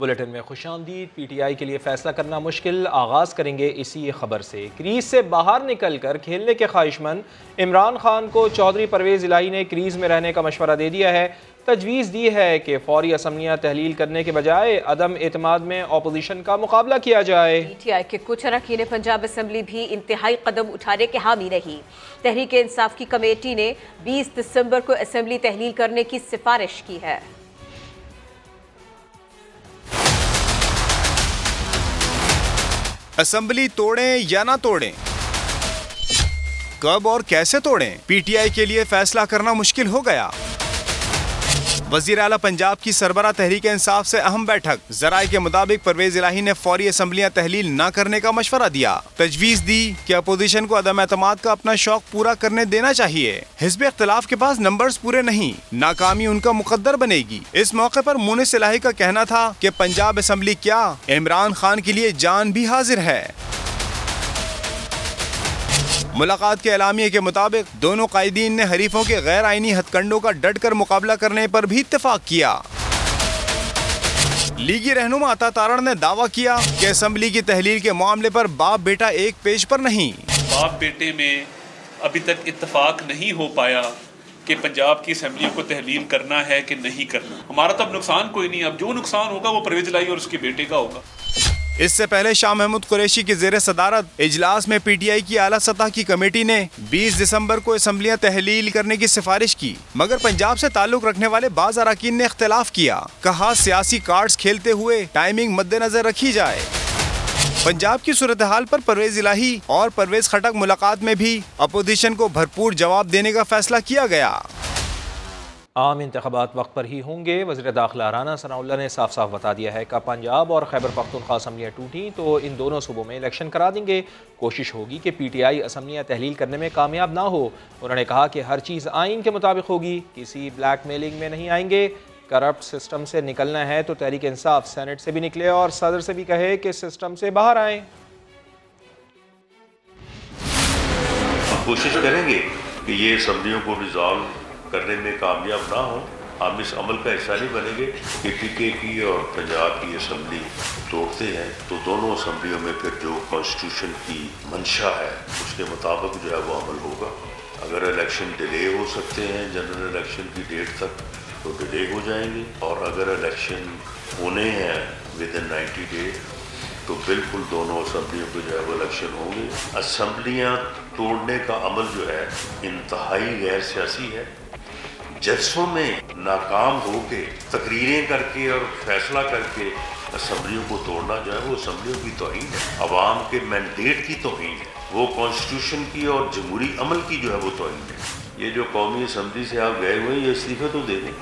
Bulletin में खुशामदीद। PTI के लिए फैसला करना मुश्किल, आगाज़ करेंगे इसी खबर से। क्रीज से बाहर निकल कर खेलने के ख्वाहिशमंद इमरान खान को चौधरी परवेज़ इलाही ने क्रीज में रहने का मशवरा दे दिया है। तजवीज़ दी है कि फौरी असम्बलियाँ तहलील करने के बजाय अदम एतमाद में अपोजिशन का मुकाबला किया जाए। पीटीआई के कुछ अरकान पंजाब असम्बली भी इंतहाई कदम उठाने के हामी नहीं। तहरीक इंसाफ की कमेटी ने 20 दिसंबर को असम्बली तहलील करने की सिफारिश की है। असम्बली तोड़ें या ना तोड़ें, कब और कैसे तोड़ें, पीटीआई के लिए फैसला करना मुश्किल हो गया। वजीर आला पंजाब की सरबराह तहरीक इंसाफ से अहम बैठक। जराये के मुताबिक परवेज इलाही ने फौरी असम्बलियाँ तहलील न करने का मशवरा दिया। तजवीज़ दी कि अपोजिशन को अदम एतमाद का अपना शौक पूरा करने देना चाहिए। हिज़्ब इख्तिलाफ के पास नंबर्स पूरे नहीं, नाकामी उनका मुकद्दर बनेगी। इस मौके पर मुनिस इलाही का कहना था कि पंजाब असम्बली क्या, इमरान खान के लिए जान भी हाजिर है। मुलाकात के एलामिये के मुताबिक दोनों कायदीन ने हरीफों के गैर आईनी हथकंडों का डट कर मुकाबला करने पर भी इत्तेफाक किया। लीगी रहनुमा अता तारण ने दावा किया कि असम्बली की तहलील के मामले पर बाप बेटा एक पेज पर नहीं। बाप बेटे में अभी तक इत्तेफाक नहीं हो पाया कि पंजाब की असम्बलियों को तहलील करना है कि नहीं करना। हमारा तो अब नुकसान कोई नहीं, अब जो नुकसान होगा वो परवेज इलाही और उसके बेटे का होगा। इससे पहले शाह महमूद कुरैशी की ज़ेर सदारत इजलास में पीटीआई की आला सतह की कमेटी ने 20 दिसंबर को असम्बलियाँ तहलील करने की सिफारिश की, मगर पंजाब से ताल्लुक रखने वाले बाज़ अरकान ने इख्तिलाफ किया। कहा सियासी कार्ड्स खेलते हुए टाइमिंग मद्देनजर रखी जाए। पंजाब की सूरत हाल पर परवेज इलाही और परवेज खटक मुलाकात में भी अपोजिशन को भरपूर जवाब देने का फैसला किया गया। आम इंतखाबात वक्त पर ही होंगे। वज़ीर दाखिला राना सनाउल्लाह ने साफ साफ बता दिया है कि पंजाब और खैबर पख्तूनख्वा असम्बलियाँ टूटी तो इन दोनों सूबों में इलेक्शन करा देंगे। कोशिश होगी कि पीटीआई असम्बलियाँ तहलील करने में कामयाब ना हो। उन्होंने कहा कि हर चीज़ आइन के मुताबिक होगी, किसी ब्लैक मेलिंग में नहीं आएंगे। करप्ट सिस्टम से निकलना है तो तहरीक इंसाफ सेनेट से भी निकले और सदर से भी कहे कि सिस्टम से बाहर आए। हम कोशिश करेंगे कि ये असम्बलियों को रिजॉल्व करने में कामयाब ना हो। हम इस अमल का हिस्सा नहीं बनेंगे कि पीके की और पंजाब की असम्बली तोड़ते हैं तो दोनों असम्बलियों में फिर जो कॉन्स्टिट्यूशन की मंशा है उसके मुताबिक जो है वो अमल होगा। अगर इलेक्शन डिले हो सकते हैं जनरल इलेक्शन की डेट तक तो डिले हो जाएंगे, और अगर इलेक्शन होने हैं विद इन 90 डेज तो बिल्कुल दोनों असम्बलियों के जो है वो इलेक्शन होंगे। असम्बलियाँ तोड़ने का अमल जो है इंतहाई गैर सियासी है। जलसों में नाकाम होके तकरीरें करके और फैसला करके असम्बलियों को तोड़ना जो है वो असम्बलियों की तौहीन है, अवाम के मैंडेट की तौहीन है, वो कॉन्स्टिट्यूशन की और जमहूरी अमल की जो है वो तौहीन है। ये जो कौमी असम्बली से आप गए हुए ये इस्तीफे तो दे दें।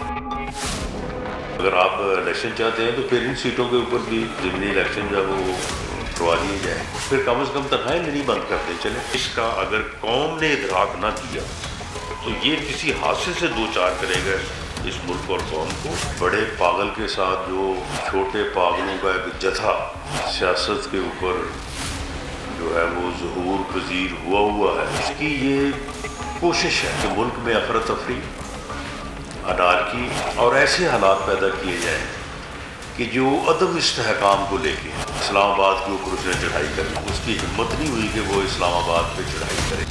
अगर आप इलेक्शन चाहते हैं तो फिर इन सीटों के ऊपर भी ज़मीनी इलेक्शन जो है वो करवा दिए जाए, फिर कम से कम तनख्वाहें लेनी बंद कर दें। चले इसका अगर कौम ने इदराक ना किया तो ये किसी हादसे से दो चार करेगा इस मुल्क और कौम को। बड़े पागल के साथ जो छोटे पागलों का एक जथा सियासत के ऊपर जो है वो ज़हूर पजीर हुआ है, इसकी ये कोशिश है कि मुल्क में अफरा तफरी, अनारकी और ऐसे हालात पैदा किए जाएँ कि जो अदम इस्तेहकाम को लेके इस्लामाबाद के ऊपर उसने चढ़ाई करी, उसकी हिम्मत नहीं हुई कि वो इस्लामाबाद पे चढ़ाई करे।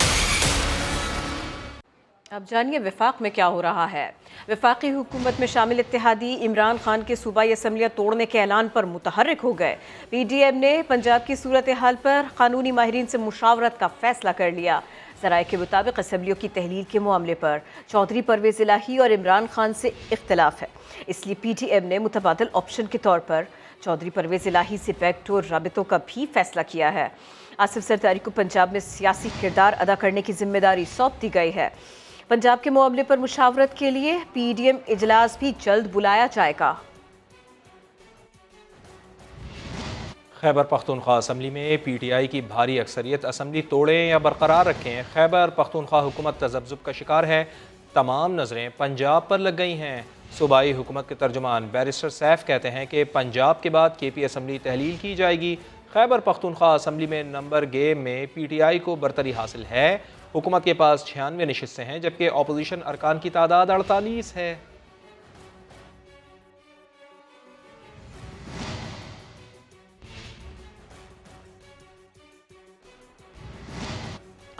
अब जानिए वफाक में क्या हो रहा है। वफाकी हुकूमत में शामिल इत्तेहादी इमरान खान के सूबाई असम्बलियाँ तोड़ने के ऐलान पर मुतहर्रिक हो गए। पीडीएम ने पंजाब की सूरत हाल पर कानूनी माहिरीन से मुशावरत का फैसला कर लिया। ज़राए के मुताबिक असम्बलियों की तहलील के मामले पर चौधरी परवेज़ इलाही और इमरान खान से इख्तिलाफ है, इसलिए पीटीएम ने मुतबादल ऑप्शन के तौर पर चौधरी परवेज़ इलाही से बैकडोर राबितों का भी फैसला किया है। आसिफ जरदारी को पंजाब में सियासी किरदार अदा करने की जिम्मेदारी सौंप दी गई है। पंजाब के मामले पर मुशावरत के लिए पीडीएम इजलास भी जल्द बुलाया जाएगा। खैबर पख्तूनख्वा असम्बली में पीटीआई की भारी अक्सरियत असम्बली तोड़ें या बरकरार रखें। खैबर पख्तूनख्वा हुकूमत तजब्जुब का शिकार है। तमाम नज़रें पंजाब पर लग गई हैं। सूबाई हुकूमत के तर्जुमान बैरिस्टर सैफ कहते हैं कि पंजाब के बाद केपी असम्बली तहलील की जाएगी। खैबर पख्तूनख्वा असम्बली में नंबर गेम में पीटीआई को बरतरी हासिल है। हुकूमत के पास 96 नशिस्तें हैं जबकि अपोजिशन अरकान की तादाद 48 है।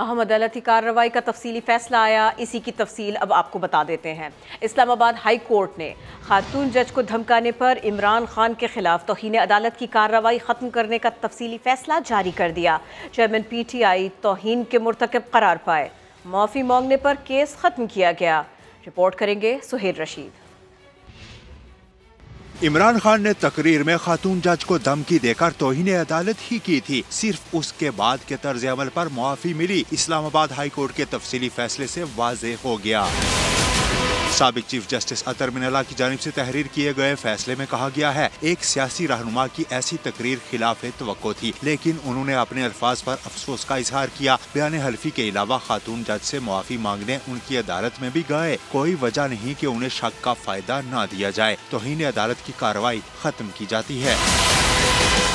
अहम अदालती कार्रवाई का तफसीली फैसला आया, इसी की तफसील अब आपको बता देते हैं। इस्लामाबाद हाई कोर्ट ने खातून जज को धमकाने पर इमरान खान के खिलाफ तौहीन अदालत की कार्रवाई ख़त्म करने का तफसीली फैसला जारी कर दिया। चेयरमैन PTI तौहीन के मुर्तकब करार पाए, माफ़ी मांगने पर केस ख़त्म किया गया। रिपोर्ट करेंगे सुहेल रशीद। इमरान खान ने तकरीर में खातून जज को धमकी देकर तौहीन अदालत ही की थी। सिर्फ उसके बाद के तर्ज अमल पर मुआफी मिली, इस्लामाबाद हाई कोर्ट के तफसीली फैसले से वाज़ेह हो गया। साबिक चीफ जस्टिस अतर मिनल्ला की जानिब से तहरीर किए गए फैसले में कहा गया है, एक सियासी रहनुमा की ऐसी तकरीर खिलाफ तवक्को थी, लेकिन उन्होंने अपने अल्फाज पर अफसोस का इजहार किया। बयान हल्फी के अलावा खातून जज से मुआफी मांगने उनकी अदालत में भी गए। कोई वजह नहीं कि उन्हें शक का फायदा न दिया जाए। तौहीन अदालत की कार्रवाई खत्म की जाती है।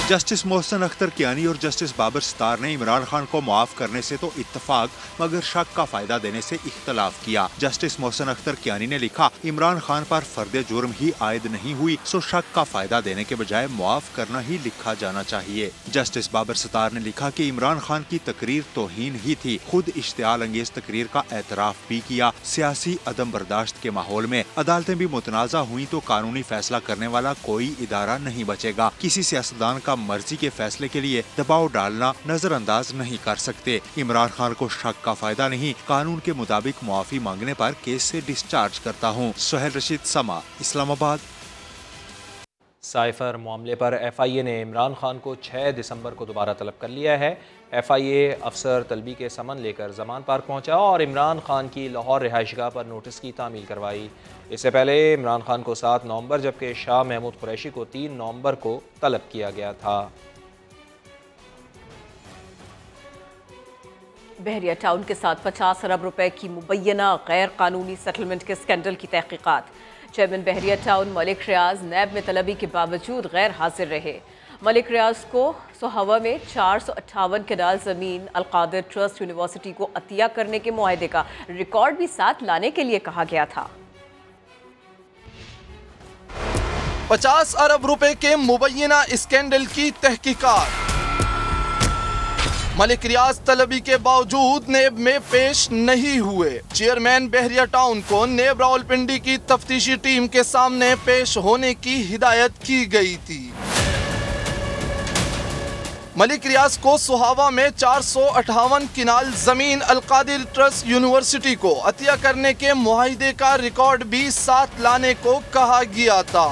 जस्टिस मोहसिन अख्तर कियानी और जस्टिस बाबर सितार ने इमरान खान को मुआफ करने से तो इत्तफाक मगर शक का फायदा देने से इख्तलाफ किया। जस्टिस मोहसिन अख्तर कियानी ने लिखा, इमरान खान पर फर्द जुर्म ही आयद नहीं हुई, सो शक का फायदा देने के बजाय मुआफ करना ही लिखा जाना चाहिए। जस्टिस बाबर सितार ने लिखा कि इमरान खान की तकरीर तौहीन ही थी, खुद इश्तियाल अंगेज तकरीर का एतराफ भी किया। सियासी अदम बर्दाश्त के माहौल में अदालतें भी मुतनाज़ा हुई तो कानूनी फैसला करने वाला कोई इदारा नहीं बचेगा। किसी सियासतदान का मर्जी के फैसले के लिए दबाव डालना नजरअंदाज नहीं कर सकते। इमरान खान को शक का फायदा नहीं, कानून के मुताबिक मुआफी मांगने पर केस से डिस्चार्ज करता हूँ। सुहेल रशीद, समा, इस्लामाबाद। साइफर मामले पर FIA ने इमरान खान को 6 दिसंबर को दोबारा तलब कर लिया है। FIA अफसर तलबी के समन लेकर जमान पार्क पहुंचा और इमरान खान की लाहौर रिहाइशगाह पर नोटिस की तामील करवाई। इससे पहले इमरान खान को 7 नवंबर जबकि शाह महमूद कुरैशी को 3 नवंबर को तलब किया गया था। बहरिया टाउन के साथ 50 अरब रुपए की मुबैना गैर कानूनी सेटलमेंट के स्कैंडल की तहकीकात। चेयरमैन बहरिया टाउन मलिक रियाज नैब में तलबी के बावजूद गैर हाजिर रहे। मलिक रियाज को सोहवा में 458 कनाल ज़मीन अलकादिर ट्रस्ट यूनिवर्सिटी को अतिया करने के मुआहदे का रिकॉर्ड भी साथ लाने के लिए कहा गया था। 50 अरब रुपए के मुबैना स्कैंडल की तहकीकात। मलिक रियाज तलबी के बावजूद नेब में पेश नहीं हुए। चेयरमैन बहरिया टाउन को नेब रावलपिंडी की तफ्तीशी टीम के सामने पेश होने की हिदायत की गई थी। मलिक रियाज को सुहावा में 458 किनाल जमीन अलकादिर ट्रस्ट यूनिवर्सिटी को अतिया करने के मुआहिदे का रिकॉर्ड भी साथ लाने को कहा गया था।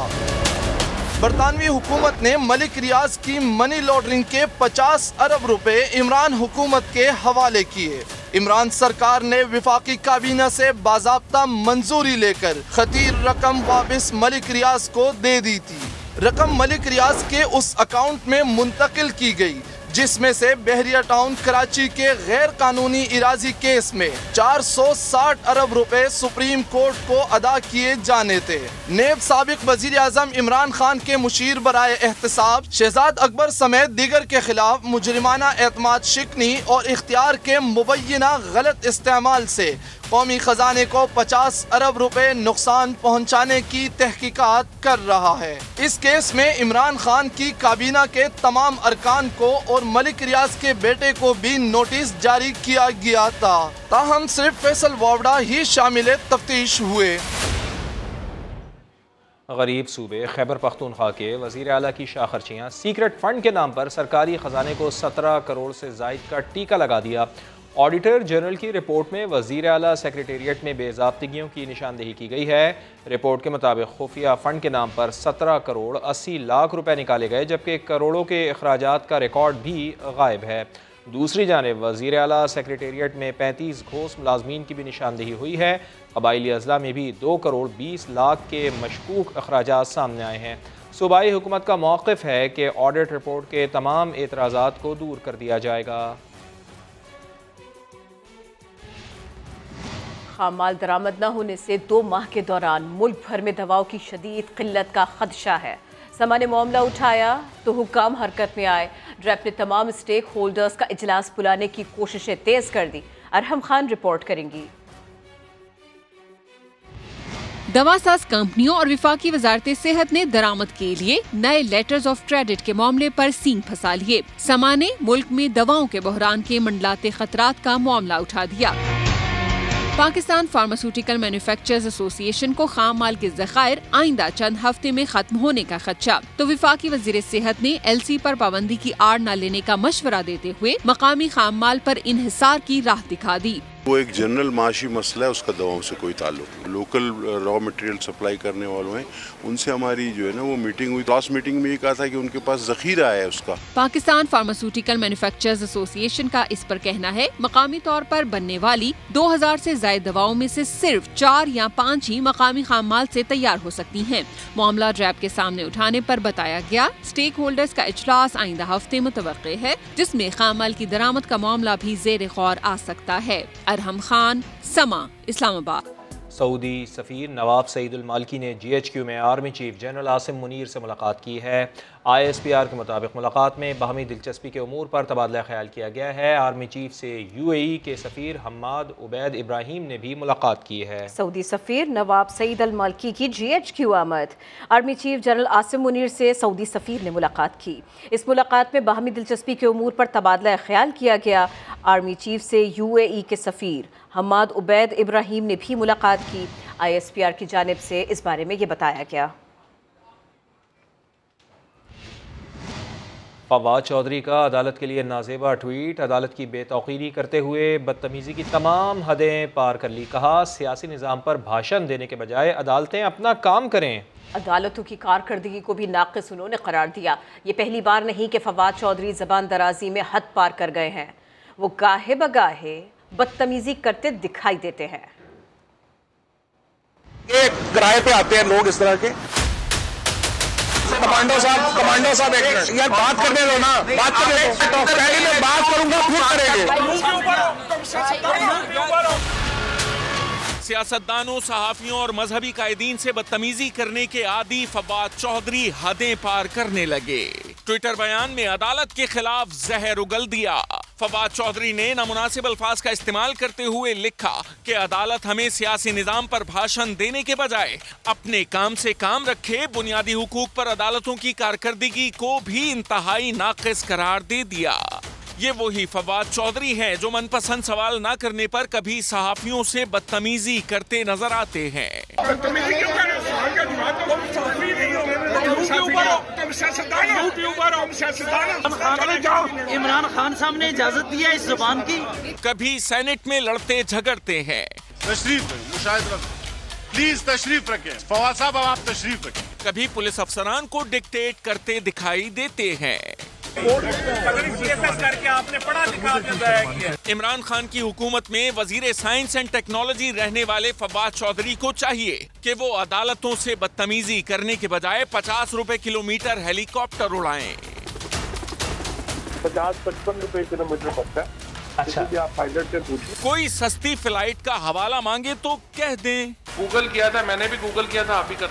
बरतानवी हुकूमत ने मलिक रियाज की मनी लॉन्ड्रिंग के 50 अरब रुपए इमरान हुकूमत के हवाले किए। इमरान सरकार ने विफाकी काबीना से बाज़ाब्ता मंजूरी लेकर खतीर रकम वापस मलिक रियाज को दे दी थी। रकम मलिक रियाज के उस अकाउंट में मुंतकिल की गई जिसमें से बहरिया टाउन कराची के गैर कानूनी इराजी केस में 460 अरब रुपए सुप्रीम कोर्ट को अदा किए जाने थे। नेब साबिक वजीर आजम इमरान खान के मुशीर बराए एहतसाब शहजाद अकबर समेत दीगर के खिलाफ मुजरिमाना एतमाद शिकनी और इख्तियार के मुबैना गलत इस्तेमाल से कौमी खजाने को 50 अरब रुपए नुकसान पहुंचाने की तहकीकात कर रहा है। इस केस में इमरान खान की काबीना के तमाम अरकान को और मलिक रियाज के बेटे को भी नोटिस जारी किया गया था, ताहम सिर्फ फैसल वावड़ा ही शामिल तफ्तीश हुए। गरीब सूबे खैबर पख्तूनख्वा के वज़ीर आला की शाह खर्चियाँ सीक्रेट फंड के नाम पर सरकारी खजाने को 17 करोड़ से जायद का टीका लगा दिया। ऑडिटर जनरल की रिपोर्ट में वज़ीर आला सेक्रेटेरिएट में बेज़ाब्तिगियों की निशानदेही की गई है। रिपोर्ट के मुताबिक खुफिया फ़ंड के नाम पर 17 करोड़ 80 लाख रुपए निकाले गए, जबकि करोड़ों के अखराजात का रिकॉर्ड भी गायब है। दूसरी जानिब वज़ीर आला सेक्रेटेरिएट में 35 घोष मुलाजमीन की भी निशानदेही हुई है। कबाइली अजला में भी 2 करोड़ 20 लाख के मशकूक अखराजात सामने आए हैं। सूबाई हुकूमत का मौक़िफ़ है कि ऑडिट रिपोर्ट के तमाम एतराज़ात को दूर कर दिया जाएगा। खाम माल दरामद न होने से 2 माह के दौरान मुल्क भर में दवाओं की शदीद किल्लत का खदशा है। समा ने मामला उठाया तो हुक्काम हरकत में आए। ड्रैप ने तमाम स्टेक होल्डर्स का इजलास बुलाने की कोशिशें तेज कर दी। अरहम खान रिपोर्ट करेंगी। दवासाज कंपनियों और विफाकी वजारत सेहत ने दरामद के लिए नए लेटर्स ऑफ क्रेडिट के मामले पर सींग फंसा लिए। समा ने मुल्क में दवाओं के बहरान के मंडलाते खतरात का मामला उठा दिया। पाकिस्तान फार्मास्यूटिकल मैन्युफैक्चरर्स एसोसिएशन को खाम माल के ज़खायर आइंदा चंद हफ्ते में खत्म होने का खदशा। तो विफाकी वजीर सेहत ने LC पर पाबंदी की आड़ न लेने का मशवरा देते हुए मकामी खाम माल पर इन्हिसार की राह दिखा दी। वो एक जनरल माशी मसला है, उसका दवाओं से कोई ताल्लुक नहीं। लोकल रॉ मटेरियल सप्लाई करने वालों हैं, उनसे हमारी जो है ना वो मीटिंग हुई। लास्ट मीटिंग में ये कहा था कि उनके पास जखीरा है उसका। पाकिस्तान फार्मास्यूटिकल मैन्युफैक्चरर्स एसोसिएशन का इस पर कहना है मकामी तौर पर बनने वाली 2000 से ज्यादा दवाओं में से सिर्फ 4 या 5 ही मकामी खाम माल से तैयार हो सकती हैं। मामला रैब के सामने उठाने पर बताया गया स्टेक होल्डर्स का इजलास आइंदा हफ्ते मुतवक्के है, जिसमें खाम माल की दरामद का मामला भी ज़ेर गौर आ सकता है। अरहम खान, समा, इस्लामाबाद। सऊदी सफ़ीर नवाब सईदुल मालिकी ने GHQ में army chief general Asim Munir से मुलाकात की है। ISPR के मुताबिक मुलाकात में बाहमी दिलचस्पी के उमूर पर तबादला ख्याल किया गया है। आर्मी चीफ से UAE के सफ़ीर हम्माद उबैद इब्राहिम ने भी मुलाकात की है। सऊदी सफ़ीर नवाब सईद अल मालिकी की GHQ आमद। Army chief general Asim Munir से सऊदी सफ़ीर ने मुलाकात की। इस मुलाकात में बाहमी दिलचस्पी के उमूर पर तबादला ख्याल किया गया। आर्मी चीफ से UAE के सफ़ीर हम्माद उबैद इब्राहिम ने भी मुलाकात की। ISPR की जानिब से इस बारे में ये बताया गया। फवाद चौधरी का अदालत के लिए नाजेबा ट्वीट। अदालत की बेतौकीरी करते हुए बदतमीजी की तमाम हदें पार कर ली। कहा सियासी निज़ाम पर भाषण देने के बजाय अदालतें अपना काम करें। अदालतों की कारकर्दगी को भी नाक़िस उन्होंने करार दिया। ये पहली बार नहीं कि फवाद चौधरी ज़बान दराजी में हद पार कर गए हैं। वो गाहे बगाहे बदतमीजी करते दिखाई देते हैं। एक किराए पे आते हैं लोग इस तरह के। कमांडो साहब एक मिनट यार बात करने दो ना, बात करने दो। तो पहले मैं बात करूंगा फिर करेंगे। सियासतदानों, सहाफियों और मजहबी कायदीन से बदतमीजी करने के आदी फवाद चौधरी हदें पार करने लगे। ट्विटर बयान में अदालत के खिलाफ जहर उगल दिया। फवाद चौधरी ने नामुनासिब अल्फाज का इस्तेमाल करते हुए लिखा कि अदालत हमें सियासी निजाम पर भाषण देने के बजाय अपने काम से काम रखे। बुनियादी हुकूक पर अदालतों की कारकर्दगी को भी इंतहाई नाक़िस करार दे दिया। ये वही फवाद चौधरी हैं जो मनपसंद सवाल ना करने पर कभी सहाफियों से बदतमीजी करते नजर आते हैं। इमरान खान साहब ने इजाजत दी है इस जुबान की। कभी सेनेट में लड़ते झगड़ते हैं। प्लीज तशरीफ रखें फवाद साहब, अब आप तशरीफ रखें। कभी पुलिस अफसरान को डिक्टेट करते दिखाई देते हैं। करके आपने पढ़ा लिखा किया। इमरान खान की हुकूमत में वजीर साइंस एंड टेक्नोलॉजी रहने वाले फवाद चौधरी को चाहिए कि वो अदालतों से बदतमीजी करने के बजाय 50 रुपए किलोमीटर हेलीकॉप्टर उड़ाएं। 50-55 रुपए किलोमीटर पड़ता है। अच्छा, आप पायलट से पूछिए। कोई सस्ती फ्लाइट का हवाला मांगे तो कह दें गूगल किया था, मैंने भी गूगल किया था, आप भी कर।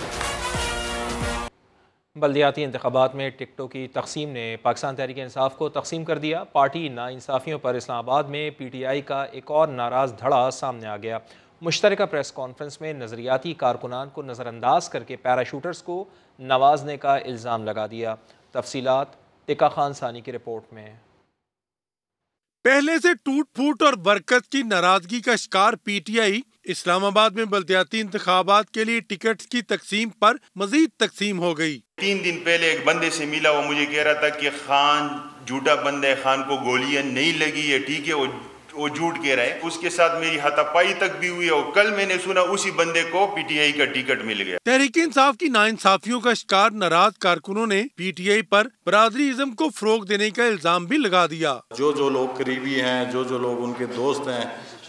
बल्दियाती इंतखाबात में टिकटों की तकसीम ने पाकिस्तान तहरीक इंसाफ को तकसीम कर दिया। पार्टी नाइंसाफियों पर इस्लामाबाद में PTI का एक और नाराज़ धड़ा सामने आ गया। मुश्तरका प्रेस कॉन्फ्रेंस में नज़रियाती कारकुनान को नज़रअंदाज करके पैराशूटर्स को नवाजने का इल्ज़ाम लगा दिया। तफसीलात टिका खान सानी की रिपोर्ट में। पहले से टूट फूट और बरकत की नाराजगी का शिकार PTI इस्लामाबाद में बल्दियाती इंतखाबात के लिए टिकट्स की तकसीम पर मजीद तकसीम हो गई। 3 दिन पहले एक बंदे से मिला, वो मुझे कह रहा था कि खान झूठा बंदा है, खान को गोलियां नहीं लगी है, ठीक है, वो झूठ कह रहा है। उसके साथ मेरी हाथापाई तक भी हुई और कल मैंने सुना उसी बंदे को PTI का टिकट मिल गया। तहरीक इंसाफ की नाइंसाफियों का शिकार नाराज कारकुनों ने PTI पर बरादरीज़म को फरोग देने का इल्जाम भी लगा दिया। जो लोग करीबी हैं, जो लोग उनके दोस्त हैं,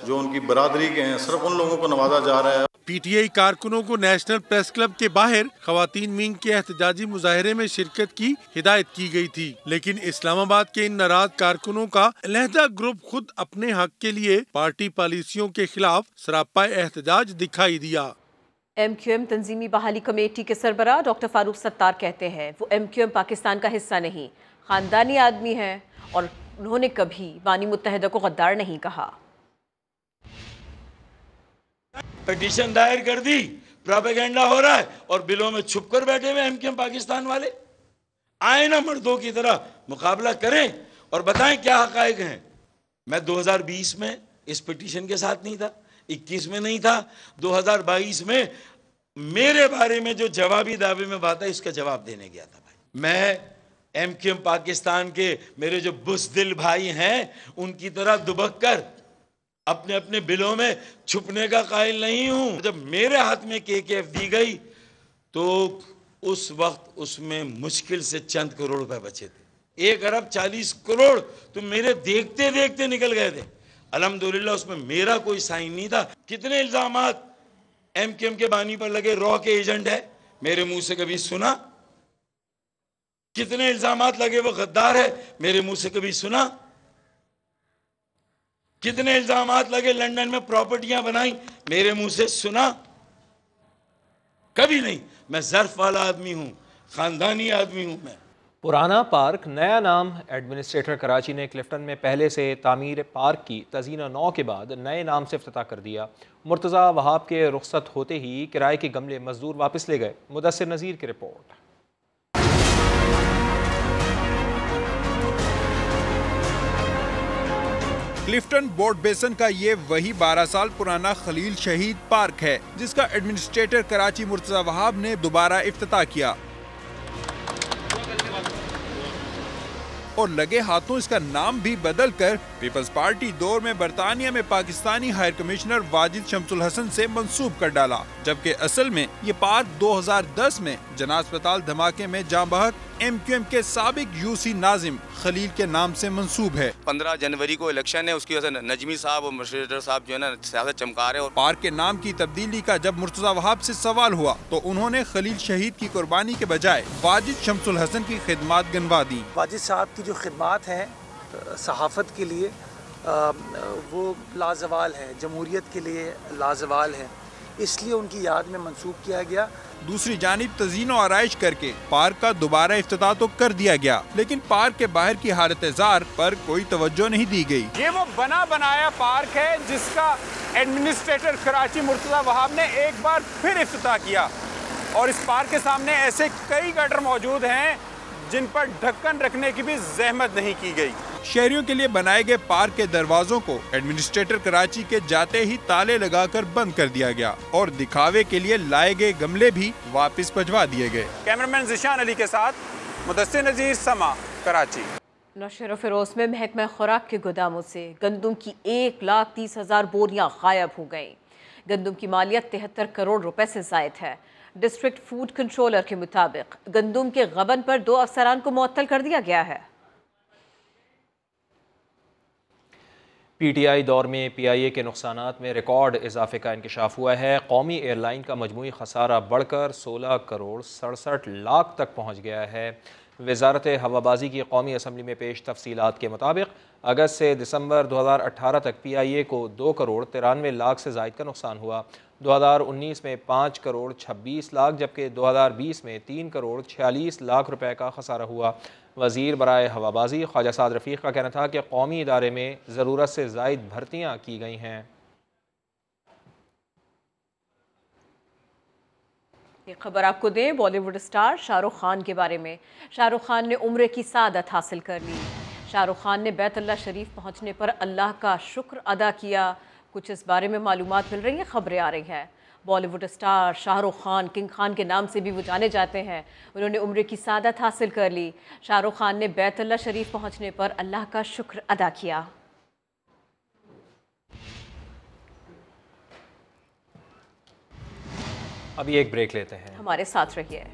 जो उनकी बरादरी के हैं, सिर्फ उन लोगों को नवाजा जा रहा है। PTI कारकुनों को नेशनल प्रेस क्लब के बाहर खवातीन विंग के एहतजाजी मुजाहरे में शिरकत की हिदायत की गई थी, लेकिन इस्लामाबाद के इन नाराज कारकुनों का अलहदा ग्रुप खुद अपने हक के लिए पार्टी पॉलिसियों के खिलाफ सरापा एहतजाज दिखाई दिया। MQM तंजीमी बहाली कमेटी के सरबराह डॉक्टर फारूक सत्तार कहते हैं वो MQM पाकिस्तान का हिस्सा नहीं, खानदानी आदमी है और उन्होंने कभी बानी मुत्तहिदा को गद्दार नहीं कहा। पिटीशन दायर कर दी, प्रोपेगेंडा हो रहा है और बिलों में छुप कर बैठे हुए एमकेएम पाकिस्तान वाले। आए ना मर्दों की तरह मुकाबला करें और बताएं क्या हकायक हैं। मैं 2020 में इस पिटीशन के साथ नहीं था, 21 में नहीं था, 2022 में मेरे बारे में जो जवाबी दावे में बात है इसका जवाब देने गया था भाई। मैं एमकेएम पाकिस्तान के मेरे जो बुज़दिल भाई हैं उनकी तरह दुबक कर अपने अपने बिलों में छुपने का कायल नहीं हूं। जब मेरे हाथ में केकेएफ दी गई तो उस वक्त उसमें मुश्किल से चंद करोड़ रुपए बचे थे। 1 अरब 40 करोड़ तो मेरे देखते देखते निकल गए थे। अल्हम्दुलिल्लाह उसमें मेरा कोई साइन नहीं था। कितने इल्जामात एमकेएम के बानी पर लगे, रॉ के एजेंट है, मेरे मुंह से कभी सुना? कितने इल्जामात लगे वो गद्दार है, मेरे मुंह से कभी सुना? कितने इल्जामात लगे लंदन में प्रॉपर्टियां बनाई, मेरे मुंह से सुना? कभी नहीं। मैं ज़र्फ वाला आदमी हूं, खानदानी आदमी हूं। मैं पुराना पार्क नया नाम। एडमिनिस्ट्रेटर कराची ने क्लिफ्टन में पहले से तामीर पार्क की तज़ीना नौ के बाद नए नाम से इफ्तिताह कर दिया। मुर्तज़ा वहाब के रुखसत होते ही किराए के गमले मजदूर वापस ले गए। मुदस्सिर नज़ीर की रिपोर्ट। क्लिफ्टन बोर्ड बेसन का ये वही 12 साल पुराना खलील शहीद पार्क है जिसका एडमिनिस्ट्रेटर कराची मुर्तज़ा वहाब ने दोबारा इफ्तिताह किया और लगे हाथों इसका नाम भी बदल कर पीपल्स पार्टी दौर में बरतानिया में पाकिस्तानी हायर कमिश्नर वाजिद शम्सुल हसन से मंसूब कर डाला, जबकि असल में ये पार्क 2010 में जना अस्पताल धमाके में जाँ बहक एमक्यूएम के साबिक यूसी नाजिम खलील के नाम से मंसूब है। 15 जनवरी को इलेक्शन है, उसकी वजह से नजमी साहब और मुर्शिद साहब जो है ना सियासत चमका रहे हैं। और पार्क के नाम की तब्दीली का जब मुर्तज़ा वहाब से सवाल हुआ तो उन्होंने खलील शहीद की कुर्बानी के बजाय वाजिद शम्सुल हसन की खिदमात गिनवा दी। वाजिद साहब की जो खिदमात हैं सहाफ़त के लिए वो लाजवाल है, जमहूरियत के लिए लाजवाल है, इसलिए उनकी याद में मंसूब किया गया। दूसरी जानिब तज़ीनो आराइश करके पार्क का दोबारा इफ्तिताह तो कर दिया गया, लेकिन पार्क के बाहर की हालत ज़ार पर कोई तवज्जो नहीं दी गई। ये वो बना बनाया पार्क है जिसका एडमिनिस्ट्रेटर कराची मुर्तज़ा वहाब ने एक बार फिर इफ्तिताह किया और इस पार्क के सामने ऐसे कई गटर मौजूद हैं जिन पर ढक्कन रखने की भी जहमत नहीं की गई। शहरियों के लिए बनाए गए पार्क के दरवाजों को एडमिनिस्ट्रेटर कराची के जाते ही ताले लगाकर बंद कर दिया गया और दिखावे के लिए लाए गए गमले भी वापस भिजवा दिए गए। कैमरामैन ज़िशान अली के साथ मुदस्सिर नज़ीर, समा, कराची। नौशहर फिरोज में महकमा खुराक के गोदामों से गंदम की 1,30,000 बोरियां गायब हो गई। गंदम की मालियत 73 करोड़ रुपए से ज़ायद है। डिस्ट्रिक्ट फूड कंट्रोलर के मुताबिक गंदम के गबन पर 2 अफसरान को मुअत्तल कर दिया गया है। PTI दौर में PIA के नुकसानात में रिकॉर्ड इजाफे का इंकशाफ हुआ है। कौमी एयरलाइन का मजमूई खसारा बढ़कर 16 करोड़ 67 लाख तक पहुँच गया है। वजारत हवाबाजी की कौमी असम्बली में पेश तफसीलात के मुताबिक अगस्त से दिसंबर 2018 तक PIA को 2 करोड़ 93 लाख से ज़ायद का नुकसान हुआ। 2019 में 5 करोड़ 26 लाख जबकि 2020 में 3 करोड़ 46 लाख रुपए का खसारा हुआ। वज़ीर बराए हवाबाजी ख्वाजा साद रफ़ीक का कहना था कि कौमी इदारे में ज़रूरत से ज़ायद भर्तियाँ की गई हैं। ये खबर आपको दें बॉलीवुड स्टार शाहरुख खान के बारे में। शाहरुख खान ने उम्र की सादत हासिल कर ली। शाहरुख खान ने बैतुल्लाह शरीफ पहुंचने पर अल्लाह का शुक्र अदा किया। कुछ इस बारे में मालूमात मिल रही हैं, खबरें आ रही हैं। बॉलीवुड स्टार शाहरुख खान किंग खान के नाम से भी वो जाने जाते हैं। उन्होंने उम्र की सादत हासिल कर ली। शाहरुख खान ने बैतुल्लाह शरीफ पहुंचने पर अल्लाह का शुक्र अदा किया। अभी एक ब्रेक लेते हैं, हमारे साथ रहिए।